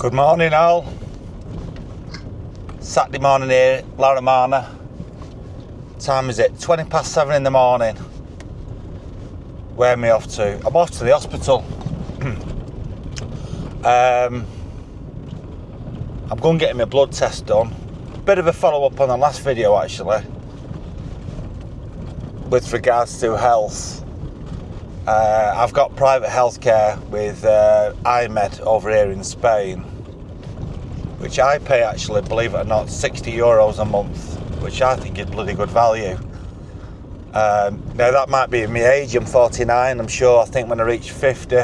Good morning all. Saturday morning here, Laramana. Time is it? 20 past 7 in the morning. Where am I off to? I'm off to the hospital. I'm going to get my blood test done. Bit of a follow up on the last video actually, with regards to health. I've got private healthcare with IMED over here in Spain, which I pay actually, believe it or not, €60 a month, which I think is bloody good value. Now that might be my age, I'm 49, I'm sure. I think when I reach 50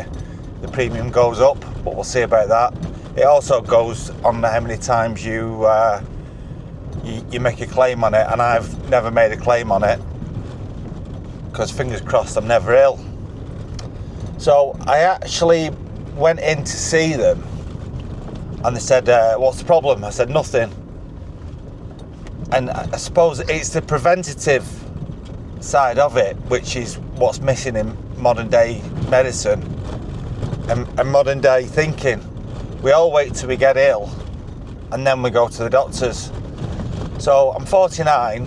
the premium goes up, but we'll see about that. It also goes on how many times you make a claim on it, and I've never made a claim on it because fingers crossed I'm never ill. So I actually went in to see them and they said, what's the problem? I said, nothing. And I suppose it's the preventative side of it, which is what's missing in modern day medicine and modern day thinking. We all wait till we get ill and then we go to the doctors. So I'm 49,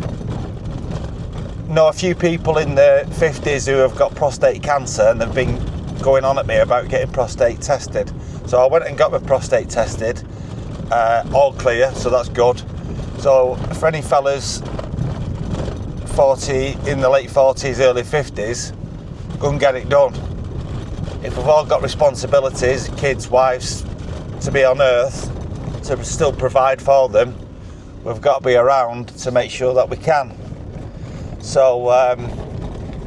know a few people in their 50s who have got prostate cancer and they've been going on at me about getting prostate tested. So I went and got my prostate tested, all clear, so that's good. So for any fellas 40, in the late 40s, early 50s, go and get it done. If we've all got responsibilities, kids, wives, to be on earth, to still provide for them, we've got to be around to make sure that we can. So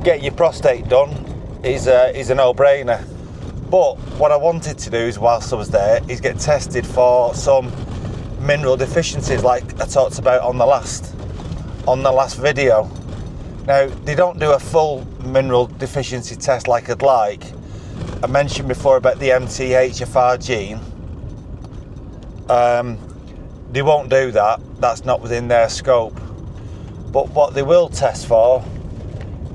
getting your prostate done is a no-brainer. But what I wanted to do is, whilst I was there, is get tested for some mineral deficiencies like I talked about on the last video. Now, they don't do a full mineral deficiency test like I'd like. I mentioned before about the MTHFR gene. They won't do that. That's not within their scope. But what they will test for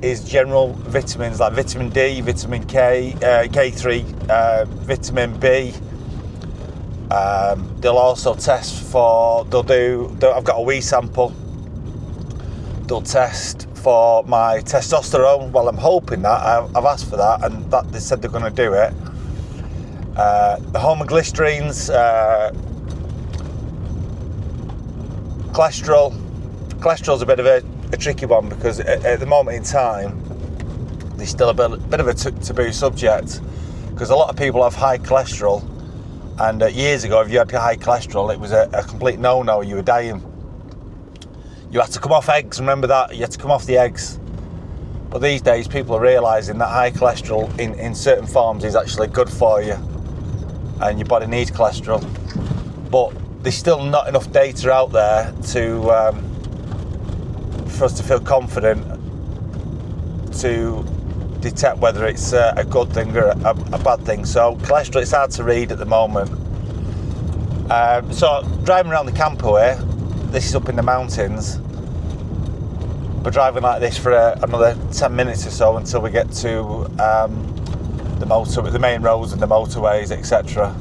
is general vitamins like vitamin D, vitamin K, K3, vitamin B. They'll also test for, I've got a wee sample. They'll test for my testosterone. Well, I'm hoping that. I've asked for that, and that they said they're going to do it. The homoglycerines, cholesterol. Cholesterol's a bit of a tricky one because at the moment in time, there's still a bit of a taboo subject because a lot of people have high cholesterol, and years ago, if you had high cholesterol, it was a complete no-no. You were dying. You had to come off eggs. Remember that? You had to come off the eggs. But these days, people are realising that high cholesterol in certain forms is actually good for you, and your body needs cholesterol. But there's still not enough data out there for us to feel confident to detect whether it's a good thing or a bad thing. So cholesterol, it's hard to read at the moment. So driving around the camperway, this is up in the mountains. We're driving like this for another 10 minutes or so until we get to the main roads and the motorways, etc.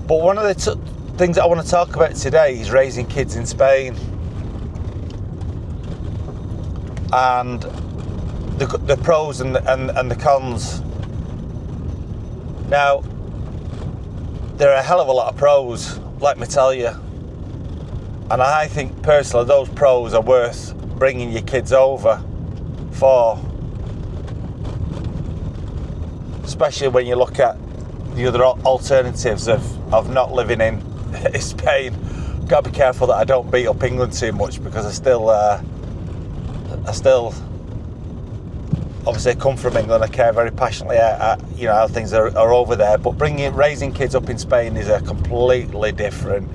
But one of the things that I want to talk about today is raising kids in Spain and the pros and the cons. Now, there are a hell of a lot of pros, let me tell you, and I think personally those pros are worth bringing your kids over for, especially when you look at the other alternatives of not living in Spain. Got to be careful that I don't beat up England too much because I still obviously come from England. I care very passionately how things are over there, but raising kids up in Spain is a completely different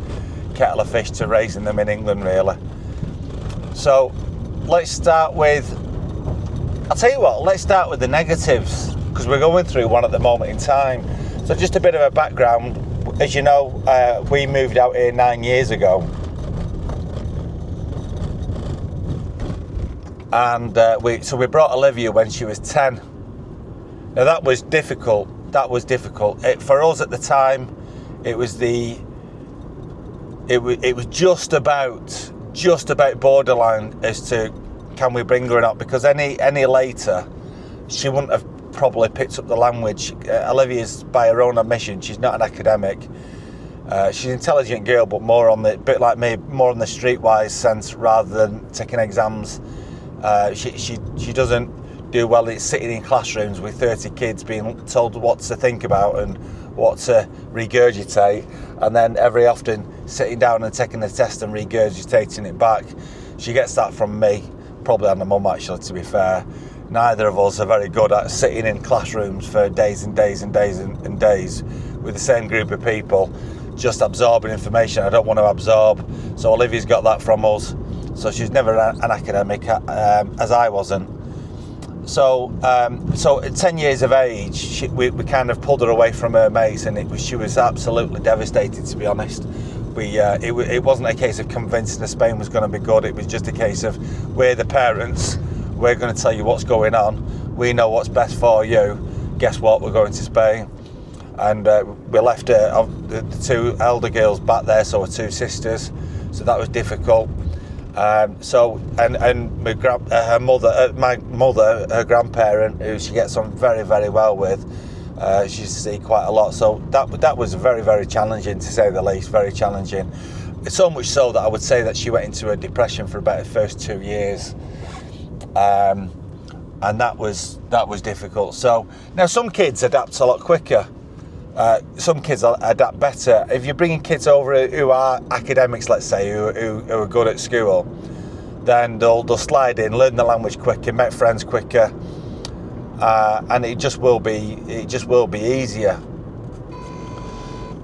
kettle of fish to raising them in England, really. So let's start with the negatives, because we're going through one at the moment in time. So just a bit of a background. As you know, we moved out here 9 years ago, and we brought Olivia when she was 10. Now that was difficult. For us at the time, It was just about borderline as to can we bring her up, because any later she wouldn't have probably picked up the language. Olivia's, by her own admission, she's not an academic. She's an intelligent girl, but more on the, bit like me, more on the streetwise sense rather than taking exams. She doesn't do well at sitting in classrooms with 30 kids being told what to think about and what to regurgitate, and then every often sitting down and taking the test and regurgitating it back. She gets that from me, probably and my mum actually, to be fair. Neither of us are very good at sitting in classrooms for days and days and days and days with the same group of people, just absorbing information I don't want to absorb. So Olivia's got that from us. So she's never an academic, as I wasn't. So at 10 years of age, we kind of pulled her away from her mates, and she was absolutely devastated, to be honest. It wasn't a case of convincing her Spain was going to be good. It was just a case of, we're the parents, we're going to tell you what's going on, we know what's best for you. Guess what, we're going to Spain. And we left the two elder girls back there, so her two sisters, so that was difficult. And my mother, her grandparent, who she gets on very, very well with, she used to see quite a lot. So that was very, very challenging, to say the least. Very challenging. So much so that I would say that she went into a depression for about the first 2 years, and that was difficult. So now some kids adapt a lot quicker. Some kids adapt better. If you're bringing kids over who are academics, let's say, who are good at school, then they'll slide in, learn the language quicker, make friends quicker, and it just will be easier.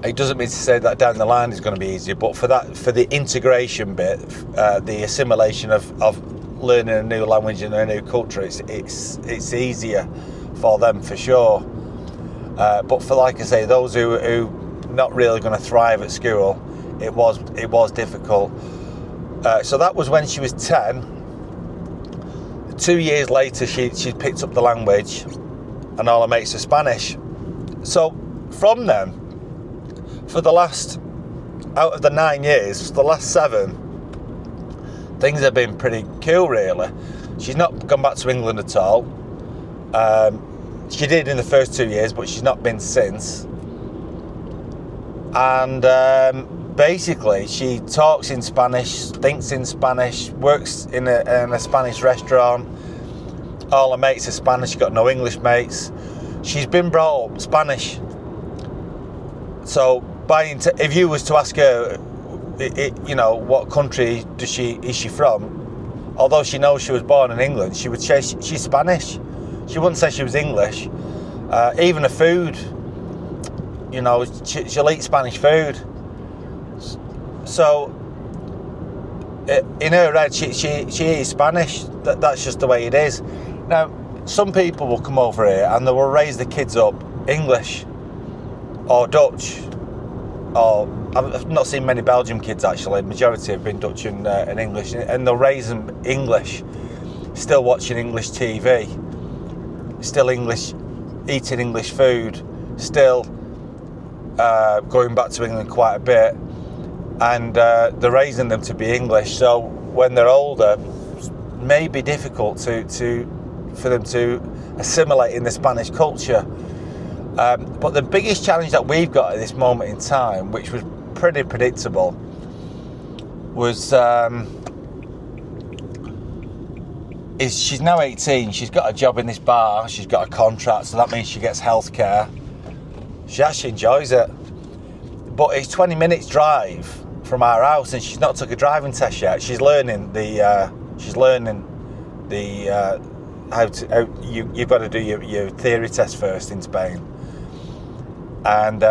It doesn't mean to say that down the line is going to be easier, but for the integration bit, the assimilation of learning a new language and a new culture, it's easier for them for sure. But for, like I say, those who not really going to thrive at school, it was difficult. So that was when she was 10. 2 years later, she picked up the language, and all her mates are Spanish. So from then, for the last, out of the 9 years, for the last 7, things have been pretty cool, really. She's not gone back to England at all. She did in the first 2 years, but she's not been since. And basically, she talks in Spanish, thinks in Spanish, works in a Spanish restaurant. All her mates are Spanish, she's got no English mates. She's been brought up Spanish. So, if you was to ask her, what country is she from, although she knows she was born in England, she would say she's Spanish. She wouldn't say she was English. Even her food, she'll eat Spanish food. So, in her head, she is Spanish. That's just the way it is. Now, some people will come over here and they will raise the kids up English or Dutch. Or I've not seen many Belgian kids actually. The majority have been Dutch and English, and they'll raise them English, still watching English TV. Still English, eating English food, still going back to England quite a bit, and they're raising them to be English. So when they're older, it may be difficult for them to assimilate in the Spanish culture. But the biggest challenge that we've got at this moment in time, which was pretty predictable, was is she's now 18, she's got a job in this bar, she's got a contract, so that means she gets healthcare. She actually enjoys it. But it's 20 minutes drive from our house, and she's not took a driving test yet. She's learning you've got to do your theory test first in Spain. And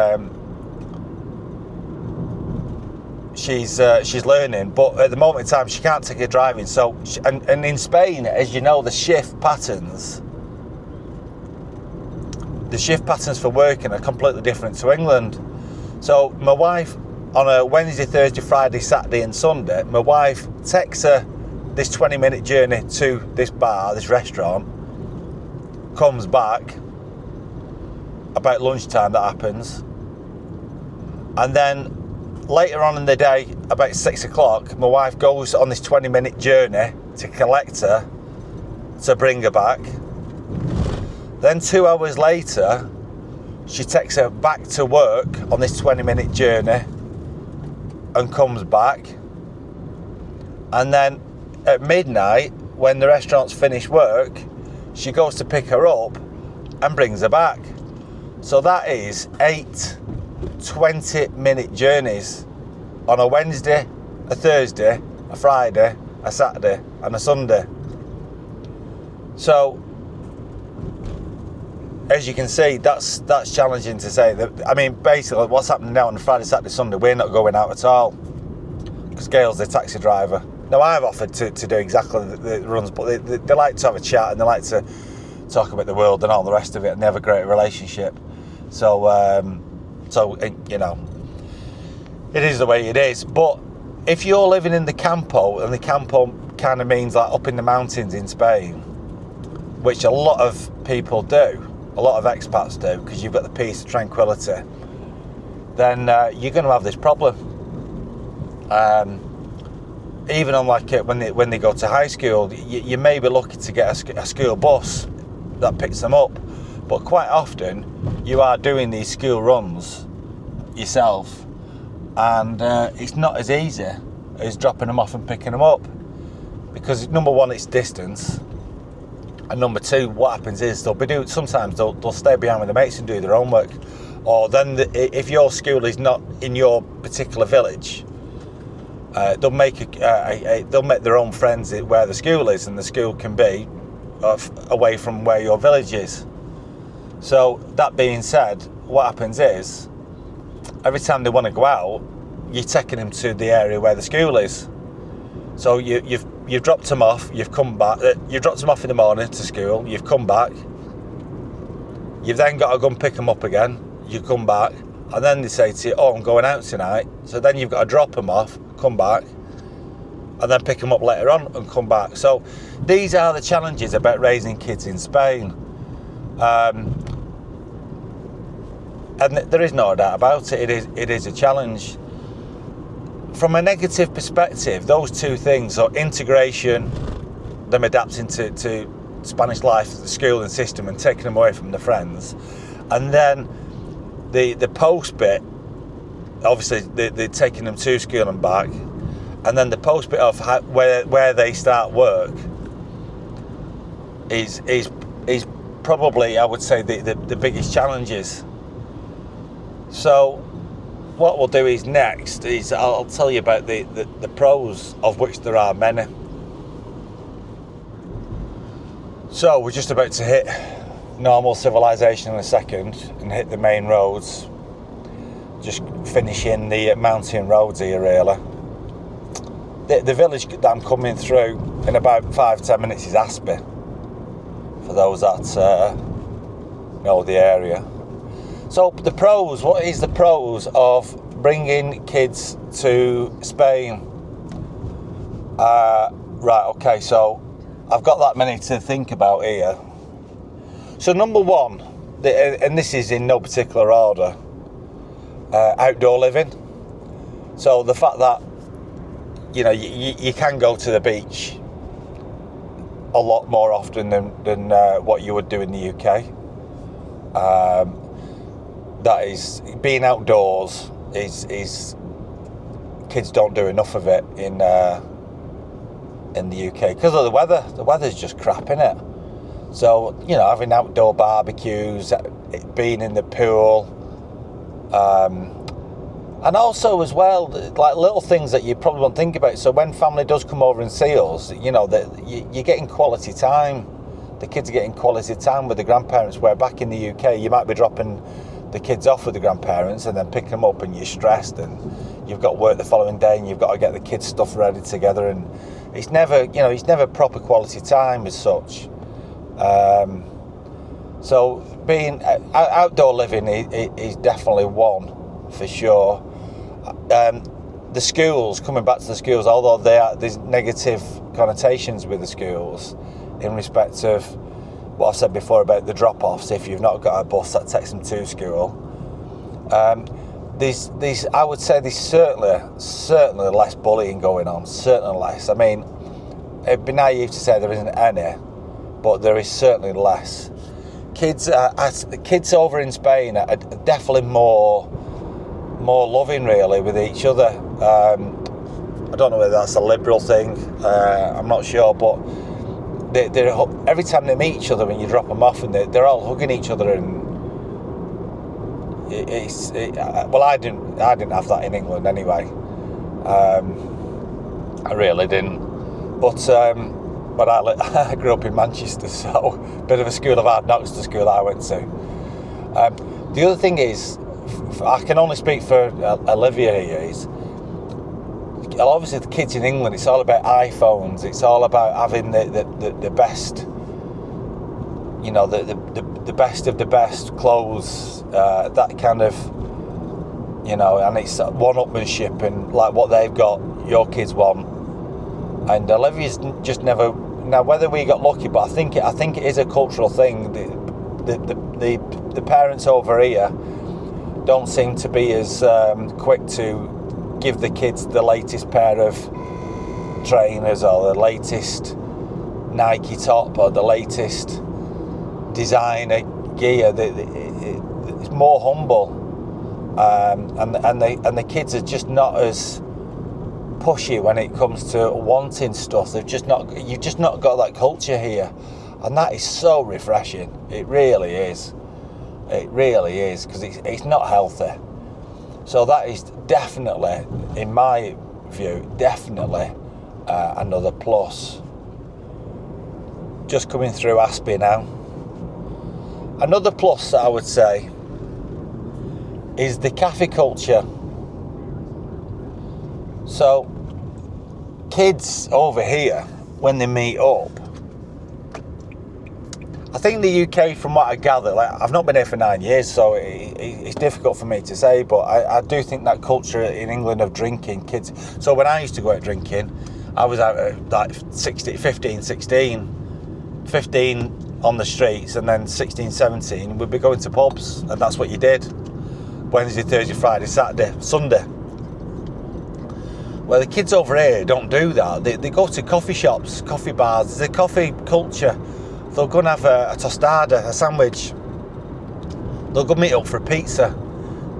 she's learning, but at the moment in time she can't take her driving. So and in Spain, as you know, the shift patterns for working are completely different to England. So my wife, on a Wednesday, Thursday, Friday, Saturday and Sunday, my wife takes her this 20-minute journey to this bar, this restaurant, comes back about lunchtime, that happens, And then later on in the day, about 6 o'clock, my wife goes on this 20-minute journey to collect her, to bring her back. Then 2 hours later, she takes her back to work on this 20-minute journey and comes back. And then at midnight, when the restaurant's finished work, she goes to pick her up and brings her back. So that is 8 20-minute journeys on a Wednesday, a Thursday, a Friday, a Saturday and a Sunday. So as you can see, that's challenging to say. That, I mean, basically what's happening now on Friday, Saturday, Sunday, we're not going out at all because Gail's the taxi driver. Now I've offered to do exactly the runs, but they like to have a chat and they like to talk about the world and all the rest of it, and they have a great relationship. So you know, it is the way it is. But if you're living in the campo, and the campo kind of means like up in the mountains in Spain, which a lot of people do, a lot of expats do, because you've got the peace, the tranquility, then you're going to have this problem. Even on like when they go to high school, you may be lucky to get a school bus that picks them up, but quite often you are doing these school runs yourself, and it's not as easy as dropping them off and picking them up, because number one, it's distance, and number two, what happens is sometimes they'll stay behind with their mates and do their homework, or then if your school is not in your particular village, they'll make their own friends where the school is, and the school can be away from where your village is. So that being said, what happens is every time they want to go out, you're taking them to the area where the school is. So you've dropped them off, you've come back. You've dropped them off in the morning to school. You've come back. You've then got to go and pick them up again. You come back, and then they say to you, "Oh, I'm going out tonight." So then you've got to drop them off, come back, and then pick them up later on and come back. So these are the challenges about raising kids in Spain. And there is no doubt about it. It is a challenge. From a negative perspective, those two things, so integration, them adapting to Spanish life, the school and system, and taking them away from the friends, and then the post bit, obviously they're taking them to school and back, and then the post bit of where they start work is probably, I would say, the biggest challenges. So what we'll do is next is I'll tell you about the pros, of which there are many. So we're just about to hit normal civilization in a second and hit the main roads, just finishing the mountain roads here really. The village that I'm coming through in about 5-10 minutes is Aspe, for those that know the area. So the pros, what is the pros of bringing kids to Spain? Right, okay, so I've got that many to think about here. So number one, and this is in no particular order, outdoor living. So the fact that, you know, you can go to the beach a lot more often than what you would do in the UK. That is, being outdoors is kids don't do enough of it in the UK because of the weather. The weather's just crap, innit? So, you know, having outdoor barbecues, being in the pool, and also as well, like little things that you probably won't think about. So when family does come over and see us, you know, that you're getting quality time. The kids are getting quality time with the grandparents, where back in the UK, you might be dropping the kids off with the grandparents and then picking them up, and you're stressed and you've got work the following day and you've got to get the kids' stuff ready together, and it's never proper quality time as such. So being outdoor living is definitely one for sure. The schools, coming back to the schools, although there's negative connotations with the schools in respect of what I've said before about the drop-offs, if you've not got a bus that takes them to school. these I would say there's certainly less bullying going on, certainly less. I mean, it'd be naive to say there isn't any, but there is certainly less. Kids over in Spain are definitely more loving, really, with each other. I don't know whether that's a liberal thing. I'm not sure, but they're every time they meet each other, when you drop them off, and they're all hugging each other, and well, I didn't have that in England anyway. I really didn't. But I grew up in Manchester, so a bit of a school of hard knocks, the school I went to. The other thing is, I can only speak for Olivia here, is obviously the kids in England, it's all about iPhones, it's all about having the best, you know, the best of the best clothes, that kind of, you know, and it's one-upmanship, and like what they've got, your kids want. And Olivia's just never. Now, whether we got lucky, but I think it is a cultural thing. The parents over here don't seem to be as quick to give the kids the latest pair of trainers, or the latest Nike top, or the latest designer gear. It's more humble, and the kids are just not as pushy when it comes to wanting stuff. You've just not got that culture here, and that is so refreshing. It really is, because it's not healthy. So that is definitely, in my view, another plus. Just coming through Aspie now. Another plus that I would say is the cafe culture. So, kids over here, when they meet up, I think the UK, from what I gather, like, I've not been here for 9 years, so it's difficult for me to say, but I do think that culture in England of drinking, kids. So when I used to go out drinking, I was out at like 15 on the streets, and then 16, 17, we'd be going to pubs, and that's what you did. Wednesday, Thursday, Friday, Saturday, Sunday. Well, the kids over here don't do that. They go to coffee shops, coffee bars. There's a coffee culture. They'll go and have a tostada, a sandwich. They'll go meet up for a pizza.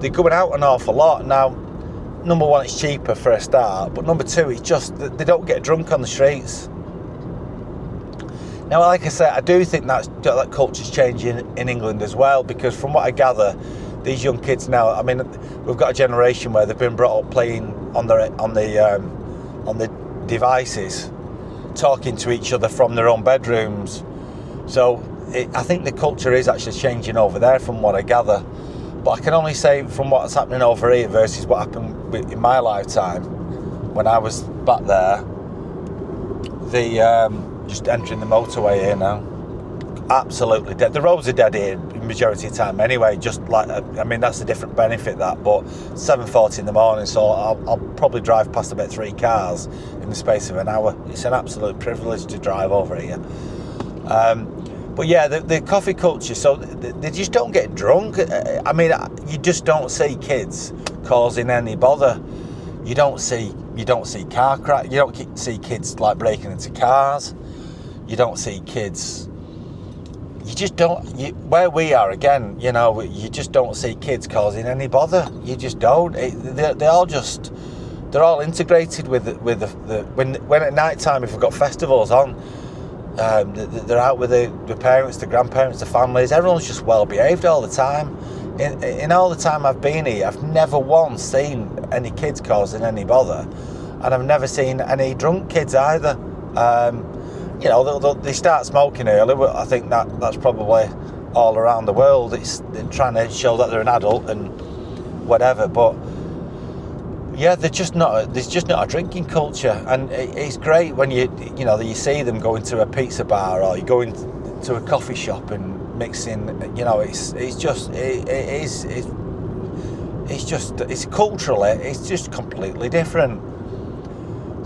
They're going out an awful lot. Now, number one, it's cheaper for a start, but number two, it's just that they don't get drunk on the streets. Now, like I said, I do think that culture's changing in England as well, because from what I gather, these young kids now, I mean, we've got a generation where they've been brought up playing on the devices, talking to each other from their own bedrooms. So I think the culture is actually changing over there, from what I gather. But I can only say from what's happening over here versus what happened in my lifetime when I was back there. Just entering the motorway here now. Absolutely dead. The roads are dead here the majority of the time anyway, just like, I mean, that's a different benefit, that, but 7:40 in the morning, so I'll probably drive past about 3 cars in the space of an hour. It's an absolute privilege to drive over here. But yeah, the coffee culture, so they just don't get drunk. I mean, you just don't see kids causing any bother. You don't see car crash. You don't see kids like breaking into cars. You don't see kids. You just don't. Where we are, again, you know, you just don't see kids causing any bother. You just don't. They're all integrated with the when at night time, if we've got festivals on, they're out with the parents, the grandparents, the families. Everyone's just well behaved all the time. In all the time I've been here, I've never once seen any kids causing any bother, and I've never seen any drunk kids either. You know, they start smoking early, but I think that's probably all around the world. They're trying to show that they're an adult and whatever, but yeah, there's just not a drinking culture, and it's great when you see them going to a pizza bar, or you go into a coffee shop and mixing. You know, it's culturally, it's just completely different.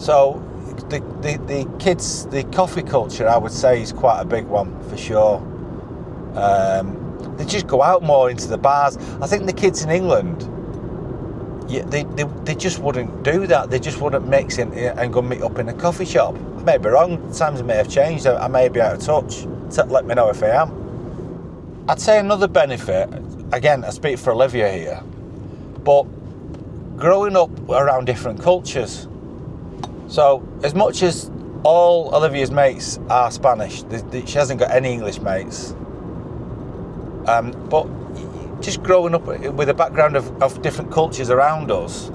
So the kids, the coffee culture, I would say, is quite a big one for sure. They just go out more into the bars. I think the kids in England, they just wouldn't do that. They just wouldn't mix in and go meet up in a coffee shop. I may be wrong. Times may have changed. I may be out of touch. Let me know if I am. I'd say another benefit, again, I speak for Olivia here, but growing up around different cultures. So as much as all Olivia's mates are Spanish, she hasn't got any English mates. But just growing up with a background of different cultures around us,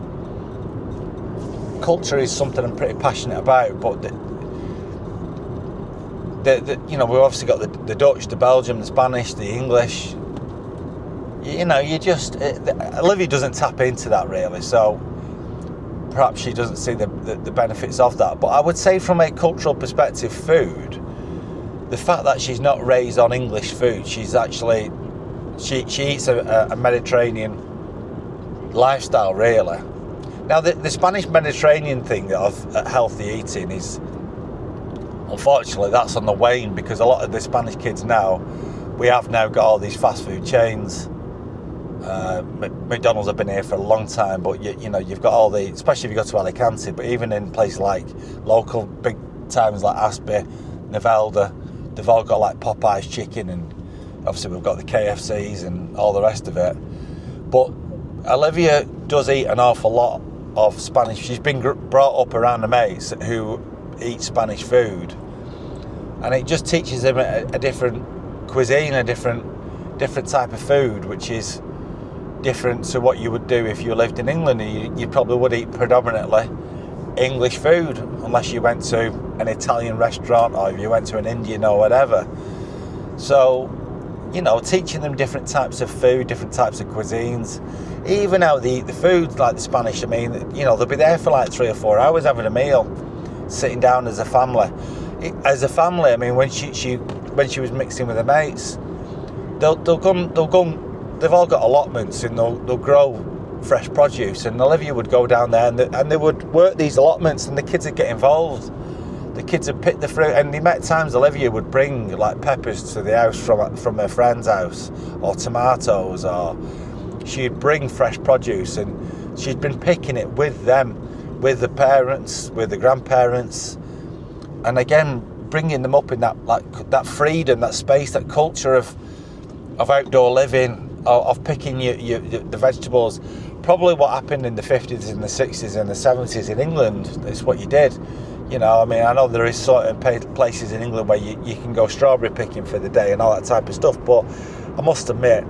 culture is something I'm pretty passionate about. But you know, we've obviously got the Dutch, the Belgian, the Spanish, the English. You know, Olivia doesn't tap into that really, so perhaps she doesn't see the benefits of that. But I would say from a cultural perspective, food, the fact that she's not raised on English food, she's actually, she eats a Mediterranean lifestyle really. Now the Spanish Mediterranean thing of healthy eating is, unfortunately, that's on the wane, because a lot of the Spanish kids now, we have now got all these fast food chains. McDonald's have been here for a long time, but you know, you've got all the, especially if you go to Alicante, but even in places like local big towns like Aspe, Novelda, they've all got like Popeye's chicken, and obviously we've got the KFCs and all the rest of it. But Olivia does eat an awful lot of Spanish. She's been brought up around the mates who eat Spanish food, and it just teaches them a different cuisine, a different type of food, which is different to what you would do if you lived in England. You probably would eat predominantly English food, unless you went to an Italian restaurant or if you went to an Indian or whatever. So, you know, teaching them different types of food, different types of cuisines, even how they eat the food, like the Spanish. I mean, you know, they'll be there for like 3 or 4 hours having a meal, sitting down as a family. I mean, when she was mixing with her mates, they'll go. They've all got allotments, and they'll grow fresh produce. And Olivia would go down there, and they would work these allotments, and the kids would get involved. The kids would pick the fruit, and the amount of times Olivia would bring like peppers to the house from her friend's house, or tomatoes, or she'd bring fresh produce, and she'd been picking it with them, with the parents, with the grandparents, and again bringing them up in that freedom, that space, that culture of outdoor living, of picking the vegetables. Probably what happened in the 50s and the 60s and the 70s in England is what you did. You know, I mean, I know there is certain places in England where you can go strawberry picking for the day and all that type of stuff, but I must admit,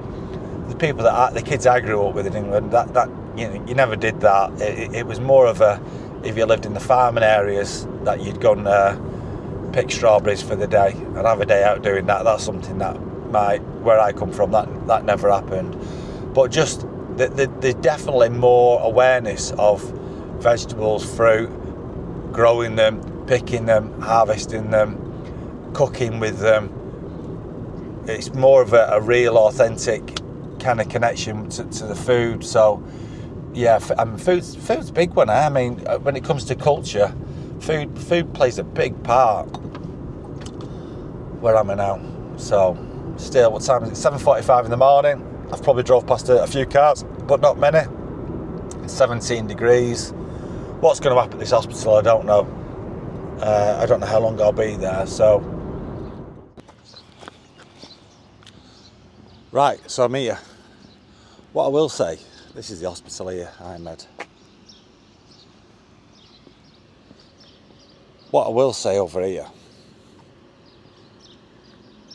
the kids I grew up with in England, that you know, you never did that. It was more of a, if you lived in the farming areas, that you'd go and pick strawberries for the day and have a day out doing that. That's something that where I come from, that never happened. But just there's definitely more awareness of vegetables, fruit, growing them, picking them, harvesting them, cooking with them. It's more of a real, authentic kind of connection to the food. So yeah, food's a big one. I mean, when it comes to culture, food plays a big part. Where am I now? So still, what time is it? 7:45 in the morning. I've probably drove past a few cars, but not many. 17 degrees. What's going to happen at this hospital, I don't know. I don't know how long I'll be there, so. Right, so I'm here. What I will say, this is the hospital here, Ahmed. What I will say over here,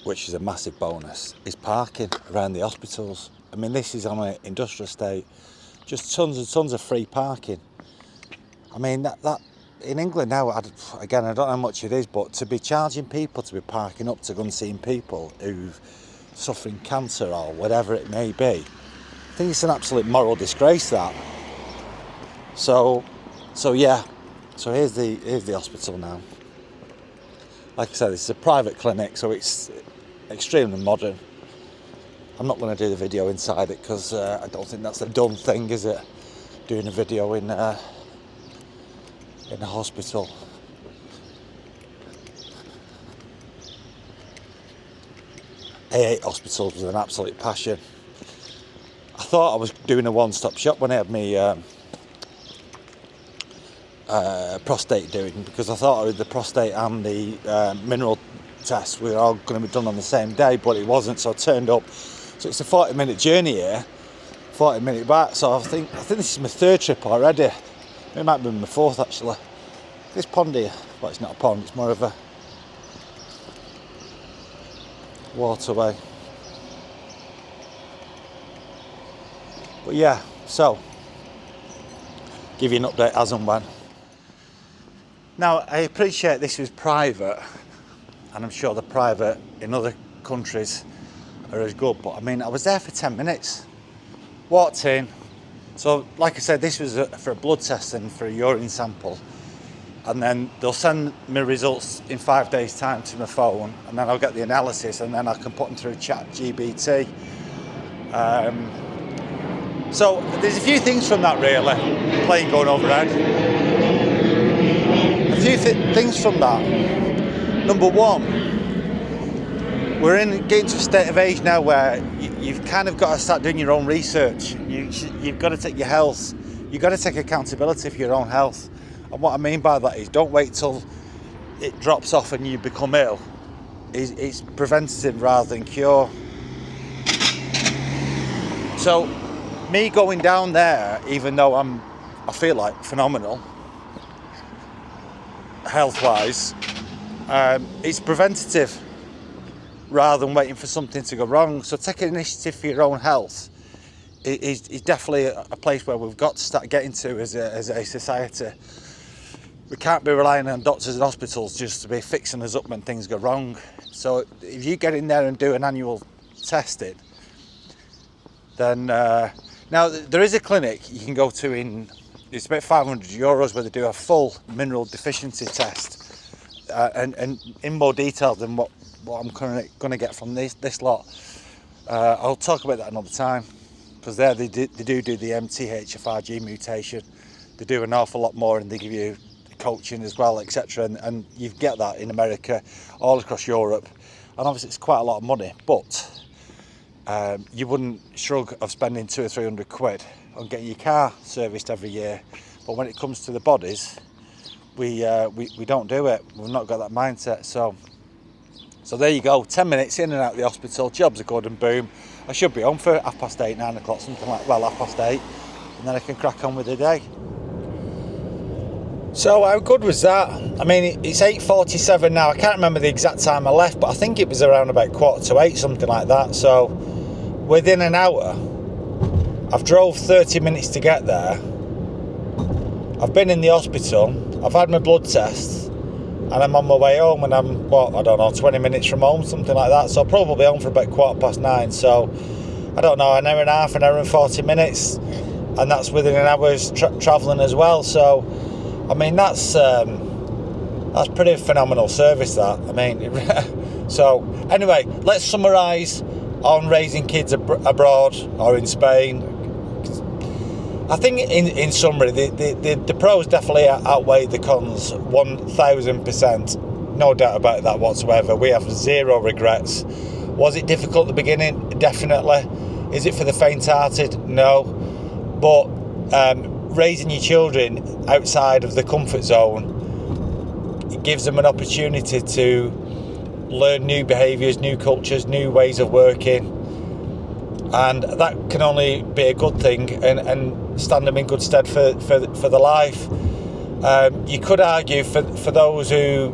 which is a massive bonus, is parking around the hospitals. I mean, this is on an industrial estate, just tons and tons of free parking. I mean, that in England now, again, I don't know how much it is, but to be charging people to be parking up to go and seeing people who've suffering cancer or whatever it may be, I think it's an absolute moral disgrace, that. So yeah. So here's the hospital now. Like I said, this is a private clinic, so it's extremely modern. I'm not going to do the video inside it because I don't think that's a done thing, is it? Doing a video in a hospital. I hate hospitals with an absolute passion. I thought I was doing a one-stop shop when I had my prostate doing, because I thought the prostate and the mineral tests were all going to be done on the same day, but it wasn't. So I turned up. So it's a 40-minute journey here, 40-minute back. So I think this is my third trip already. It might be my fourth actually. This pond here, well, it's not a pond, it's more of a waterway. But yeah, so give you an update as and when. Now, I appreciate this was private, and I'm sure the private in other countries are as good, but I mean, I was there for 10 minutes, walked in. So, like I said, this was for a blood test and for a urine sample, and then they'll send me results in 5 days' time to my phone, and then I'll get the analysis, and then I can put them through ChatGPT. So there's a few things from that really, plane going overhead. A few things from that. Number one, we're getting to a state of age now where you've kind of got to start doing your own research. You've got to take your health, you've got to take accountability for your own health. And what I mean by that is don't wait till it drops off and you become ill. It's preventative rather than cure. So me going down there, even though I feel like phenomenal health-wise, it's preventative rather than waiting for something to go wrong. So taking initiative for your own health is definitely a place where we've got to start getting to as a society. We can't be relying on doctors and hospitals just to be fixing us up when things go wrong. So if you get in there and do an annual testing, then now there is a clinic you can go to it's about €500 where they do a full mineral deficiency test, and in more detail than what I'm going to get from this lot. I'll talk about that another time, because there they do the MTHFRG mutation. They do an awful lot more, and they give you coaching as well, etc. And you get that in America, all across Europe, and obviously it's quite a lot of money, but you wouldn't shrug of spending 200 or 300 quid on getting your car serviced every year. But when it comes to the bodies, we don't do it. We've not got that mindset. So there you go, 10 minutes in and out of the hospital, jobs are good, and boom, I should be home for 8:30, 9 o'clock, something like, well, 8:30, and then I can crack on with the day. So how good was that? I mean, it's 8:47 now. I can't remember the exact time I left, but I think it was around about 7:45, something like that. So within an hour, I've drove 30 minutes to get there. I've been in the hospital, I've had my blood test, and I'm on my way home, and I'm, 20 minutes from home, something like that. So I'll probably be home for about 9:15. So I don't know, an hour and a half, an hour and 40 minutes, and that's within an hour's travelling as well. So I mean, that's pretty phenomenal service, that. I mean, so anyway, let's summarise on raising kids abroad or in Spain. I think in summary, the pros definitely outweigh the cons 1,000%. No doubt about that whatsoever. We have zero regrets. Was it difficult at the beginning? Definitely. Is it for the faint-hearted? No. But raising your children outside of the comfort zone, it gives them an opportunity to learn new behaviours, new cultures, new ways of working, and that can only be a good thing and stand them in good stead for the life. You could argue for those who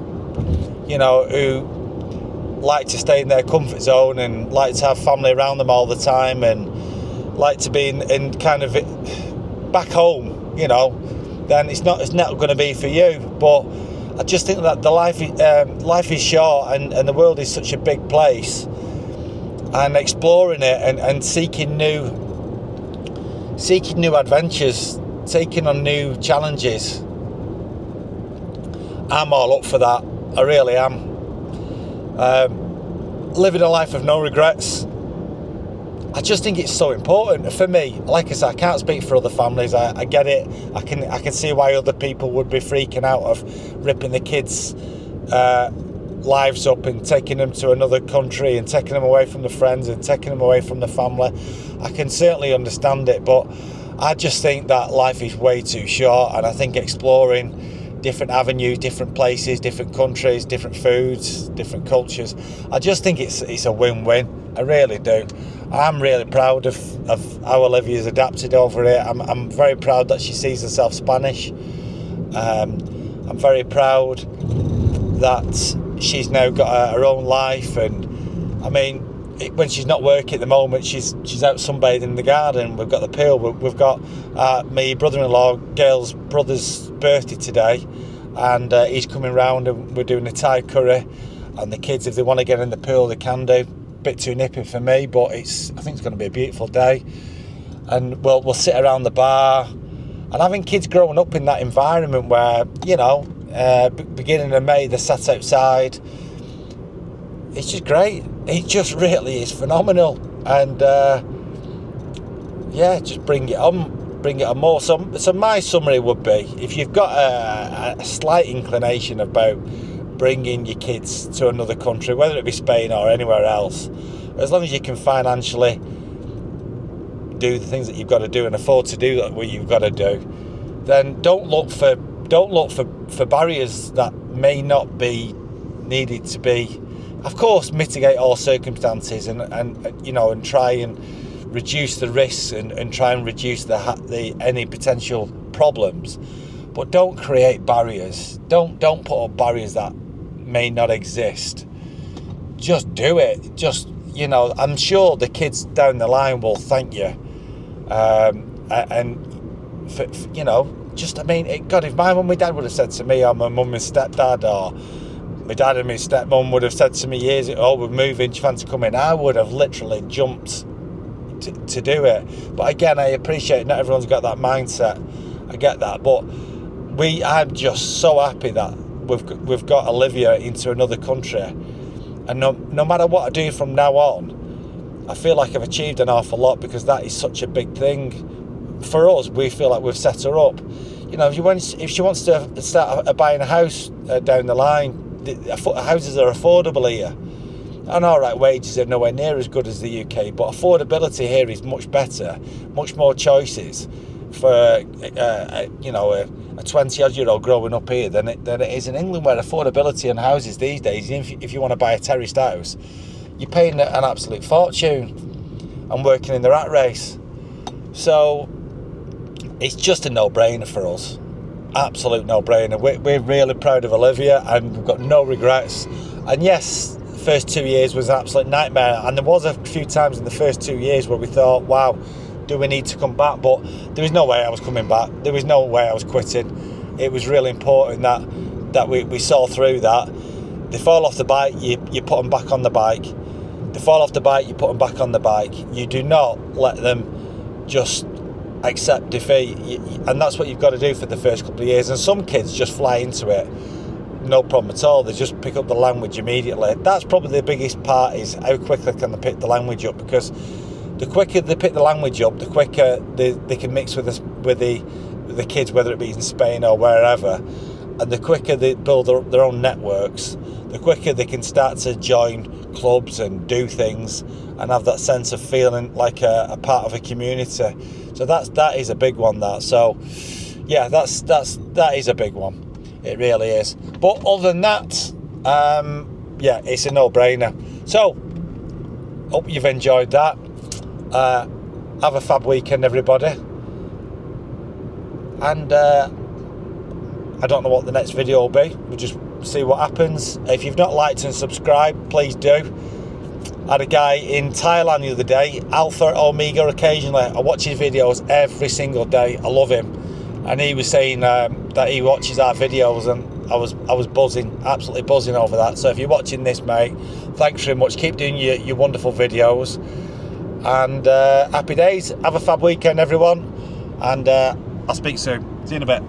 like to stay in their comfort zone and like to have family around them all the time and like to be in kind of back home, then it's not going to be for you. But I just think that the life is short, and the world is such a big place, and exploring it and seeking new adventures, taking on new challenges. I'm all up for that. I really am. Living a life of no regrets. I just think it's so important for me. Like I said, I can't speak for other families. I get it. I can see why other people would be freaking out of ripping the kids' lives up and taking them to another country and taking them away from the friends and taking them away from the family. I can certainly understand it, but I just think that life is way too short, and I think exploring different avenues, different places, different countries, different foods, different cultures, I just think it's a win-win. I really do. I'm really proud of how Olivia's adapted over here. I'm very proud that she sees herself Spanish. I'm very proud that she's now got her own life, and I mean, when she's not working at the moment, she's out sunbathing in the garden. We've got the pool. We've got my brother-in-law, Gail's brother's birthday today, and he's coming round, and we're doing a Thai curry. And the kids, if they want to get in the pool, they can do. Bit too nippy for me, but I think it's going to be a beautiful day. And we'll sit around the bar, and having kids growing up in that environment where, you know, beginning of May, they're sat outside. It's just great. It just really is phenomenal. And yeah, just bring it on more. So my summary would be, if you've got a slight inclination about bringing your kids to another country, whether it be Spain or anywhere else, as long as you can financially do the things that you've got to do and afford to do what you've got to do, then don't look for barriers that may not be needed to be. Of course, mitigate all circumstances and you know, and try and reduce the risks and try and reduce the any potential problems, but don't create barriers. Don't put up barriers that may not exist. Just do it. Just, you know, I'm sure the kids down the line will thank you. And for, you know, just, I mean, God, if my mum and my dad would have said to me, or my mum and stepdad, or my dad and my stepmum would have said to me years ago, oh, we're moving, do you fancy coming? I would have literally jumped to do it. But again, I appreciate not everyone's got that mindset. I get that, but I'm just so happy that we've got Olivia into another country, and no matter what I do from now on, I feel like I've achieved an awful lot, because that is such a big thing for us. We feel like we've set her up. You know, if she wants to start buying a house down the line, houses are affordable here. And all right, wages are nowhere near as good as the UK, but affordability here is much better, much more choices for you know, a 20-odd-year-old growing up here than it is in England, where affordability on houses these days, if you want to buy a terraced house, you're paying an absolute fortune and working in the rat race. So it's just a no-brainer for us. Absolute no-brainer. We're really proud of Olivia, and we've got no regrets. And yes, the first 2 years was an absolute nightmare, and there was a few times in the first 2 years where we thought, wow, do we need to come back? But there was no way I was coming back. There was no way I was quitting. It was really important that we saw through that. They fall off the bike, you put them back on the bike. They fall off the bike, you put them back on the bike. You do not let them just accept defeat, and that's what you've got to do for the first couple of years. And some kids just fly into it, no problem at all. They just pick up the language immediately. That's probably the biggest part, is how quickly can they pick the language up, because the quicker they pick the language up, the quicker they can mix with the kids, whether it be in Spain or wherever, and the quicker they build their own networks, the quicker they can start to join clubs and do things and have that sense of feeling like a part of a community. So that is a big one. That, so yeah, that is a big one. It really is. But other than that, yeah, it's a no-brainer. So hope you've enjoyed that. Have a fab weekend, everybody. And I don't know what the next video will be. We'll just see what happens. If you've not liked and subscribed, please do. I had a guy in Thailand the other day, Alpha Omega occasionally. I watch his videos every single day. I love him. And he was saying that he watches our videos, and I was buzzing, absolutely buzzing over that. So if you're watching this, mate, thanks very much. Keep doing your wonderful videos. And happy days. Have a fab weekend, everyone. And I'll speak soon. See you in a bit.